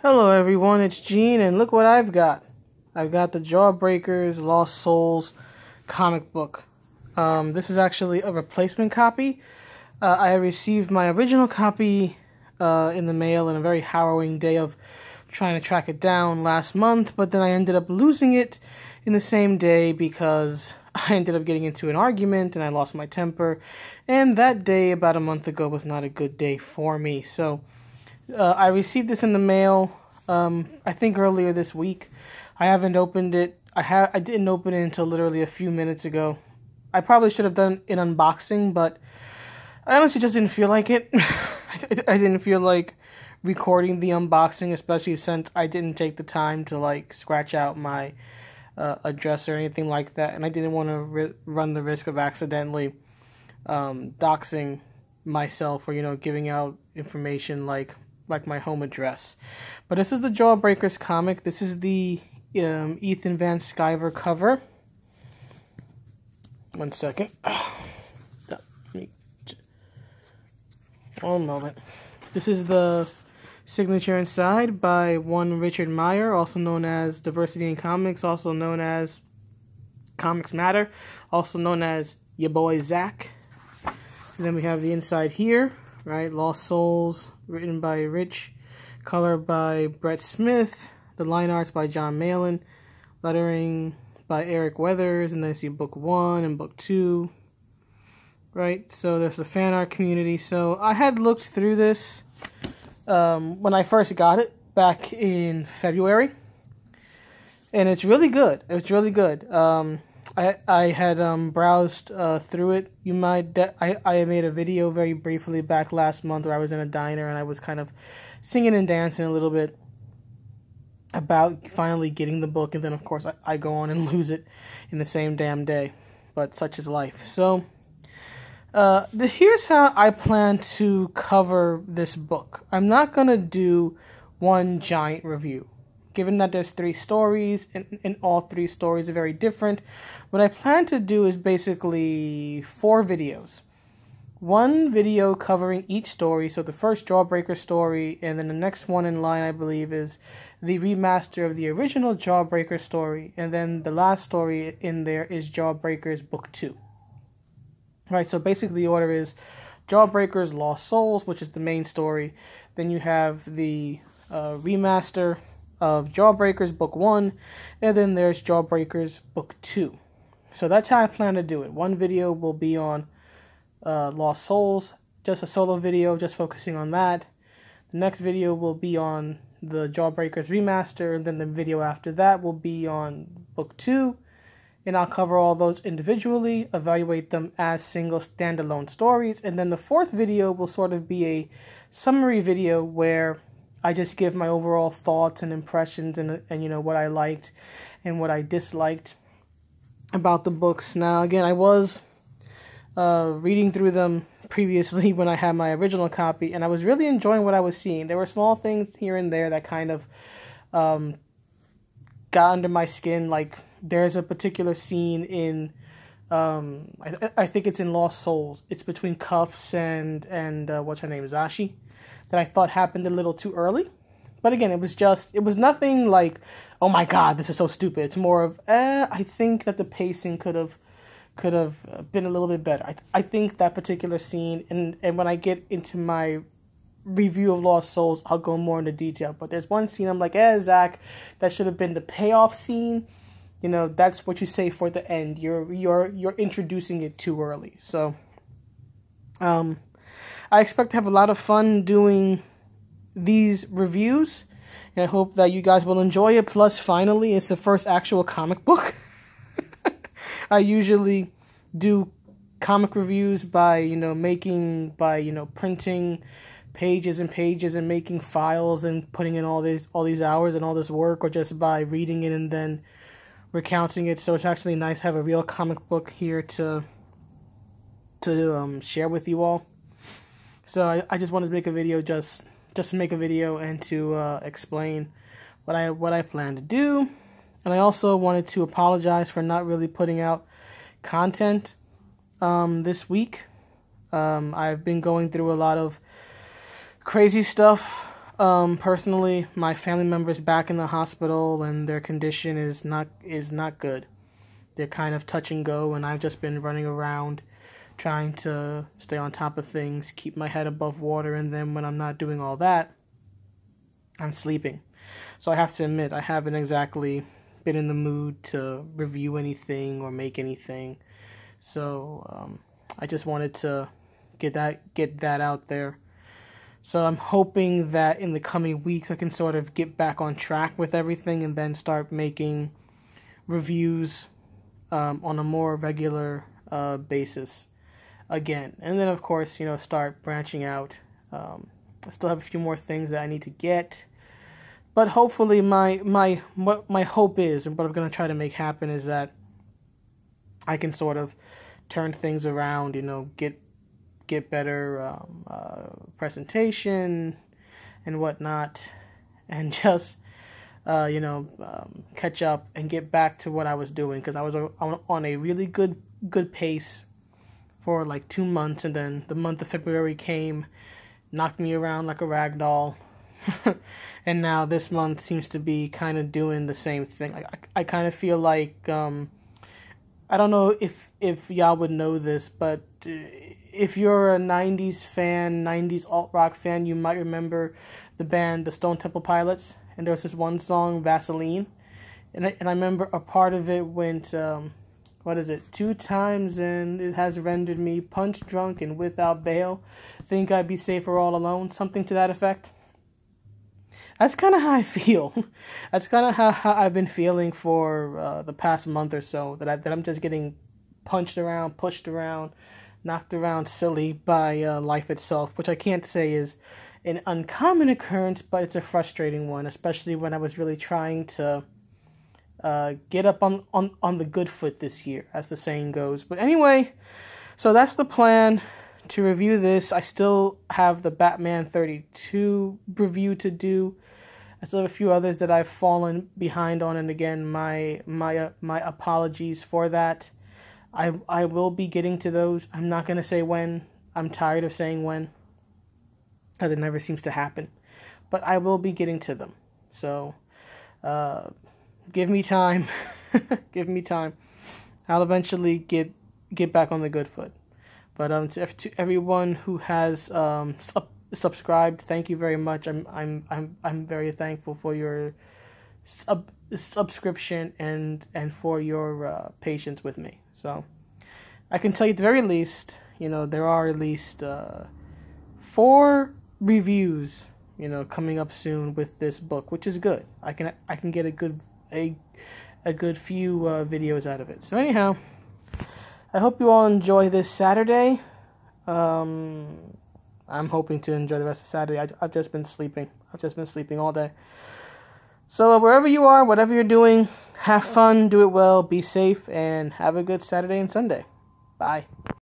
Hello everyone, it's Gene, and look what I've got. I've got the JAWBREAKERS Lost Souls comic book. This is actually a replacement copy. I received my original copy in the mail in a very harrowing day of trying to track it down last month, but then I ended up losing it in the same day because I ended up getting into an argument and I lost my temper, and that day about a month ago was not a good day for me. So I received this in the mail, I think earlier this week. I haven't opened it. I didn't open it until literally a few minutes ago. I probably should have done an unboxing, but I honestly just didn't feel like it. I didn't feel like recording the unboxing, especially since I didn't take the time to like scratch out my address or anything like that, and I didn't want to run the risk of accidentally doxing myself or giving out information like my home address. But this is the JAWBREAKERS comic. This is the Ethan Van Sciver cover. One second. One moment. This is the signature inside by one Richard Meyer, also known as Diversity in Comics, also known as Comics Matter, also known as your boy Zach. And then we have the inside here, right? Lost Souls, written by Rich, color by Brett Smith, the line arts by John Malin, lettering by Eric Weathers, and then I see book 1 and book 2. Right, so there's the fan art community. So I had looked through this when I first got it back in February, and it's really good. It's really good. I had browsed through it. I made a video very briefly back last month where I was in a diner and I was kind of singing and dancing a little bit about finally getting the book, and then of course I go on and lose it in the same damn day. But such is life. So here's how I plan to cover this book. I'm not going to do one giant review. Given that there's 3 stories, and all 3 stories are very different, what I plan to do is basically 4 videos. One video covering each story, so the first JAWBREAKER story, and then the next one in line, I believe, is the remaster of the original JAWBREAKER story, and then the last story in there is JAWBREAKERS Book 2. Right, so basically the order is JAWBREAKERS Lost Souls, which is the main story. Then you have the remaster of JAWBREAKERS Book 1, and then there's JAWBREAKERS Book 2. So that's how I plan to do it. One video will be on Lost Souls, just a solo video, just focusing on that. The next video will be on the JAWBREAKERS remaster, and then the video after that will be on Book 2. And I'll cover all those individually, evaluate them as single standalone stories. And then the 4th video will sort of be a summary video where I just give my overall thoughts and impressions and what I liked and what I disliked about the books. Now, again, I was reading through them previously when I had my original copy, and I was really enjoying what I was seeing. There were small things here and there that kind of got under my skin, like there's a particular scene in, I think it's in Lost Souls. It's between Cuffs and what's her name, Zashi, that I thought happened a little too early. But again, it was nothing like, oh my god, this is so stupid. It's more of, I think that the pacing could have been a little bit better. I think that particular scene, and when I get into my review of Lost Souls, I'll go more into detail. But there's one scene I'm like, Zach, that should have been the payoff scene. That's what you say for the end. You're introducing it too early. So I expect to have a lot of fun doing these reviews, and I hope that you guys will enjoy it. Plus, finally, it's the first actual comic book. I usually do comic reviews by printing pages and pages and making files and putting in all these hours and all this work, or just by reading it and then recounting it. So it's actually nice to have a real comic book here to share with you all. So I just wanted to make a video just to make a video and to explain what I plan to do. And I also wanted to apologize for not really putting out content this week. I've been going through a lot of crazy stuff Personally, my family member's back in the hospital and their condition is not good. They're kind of touch and go, and I've just been running around trying to stay on top of things, keep my head above water, and then when I'm not doing all that, I'm sleeping. So I have to admit, I haven't exactly been in the mood to review anything or make anything. So I just wanted to get that out there. So I'm hoping that in the coming weeks I can sort of get back on track with everything and then start making reviews on a more regular basis again. And then, of course, start branching out. I still have a few more things that I need to get. But hopefully what my hope is, and what I'm going to try to make happen, is that I can sort of turn things around, get better presentation and whatnot, and just catch up and get back to what I was doing, because I was on a really good pace for like 2 months, and then the month of February came, knocked me around like a rag doll, and now this month seems to be kind of doing the same thing. I kind of feel like I don't know if y'all would know this, but if you're a 90s fan, 90s alt-rock fan, you might remember the band, the Stone Temple Pilots, and there was this one song, Vaseline, and I remember a part of it went, 2 times, and it has rendered me punch drunk and without bail, think I'd be safer all alone, something to that effect. That's kind of how I feel. That's kind of how I've been feeling for the past month or so, that I'm just getting punched around, pushed around, knocked around silly by life itself, which I can't say is an uncommon occurrence, but it's a frustrating one, especially when I was really trying to get up on the good foot this year, as the saying goes. But anyway, so that's the plan to review this. I still have the Batman 32 review to do. I still have a few others that I've fallen behind on, and again, my apologies for that. I will be getting to those. I'm not going to say when. I'm tired of saying when, because it never seems to happen. But I will be getting to them. So, give me time. Give me time. I'll eventually get back on the good foot. But to everyone who has subscribed, thank you very much. I'm very thankful for your subscription and for your patience with me. So I can tell you at the very least, there are at least 4 reviews, coming up soon with this book, which is good. I can get a good few videos out of it. So anyhow, I hope you all enjoy this Saturday. I'm hoping to enjoy the rest of Saturday. I've just been sleeping. I've just been sleeping all day. So wherever you are, whatever you're doing, have fun, do it well, be safe, and have a good Saturday and Sunday. Bye.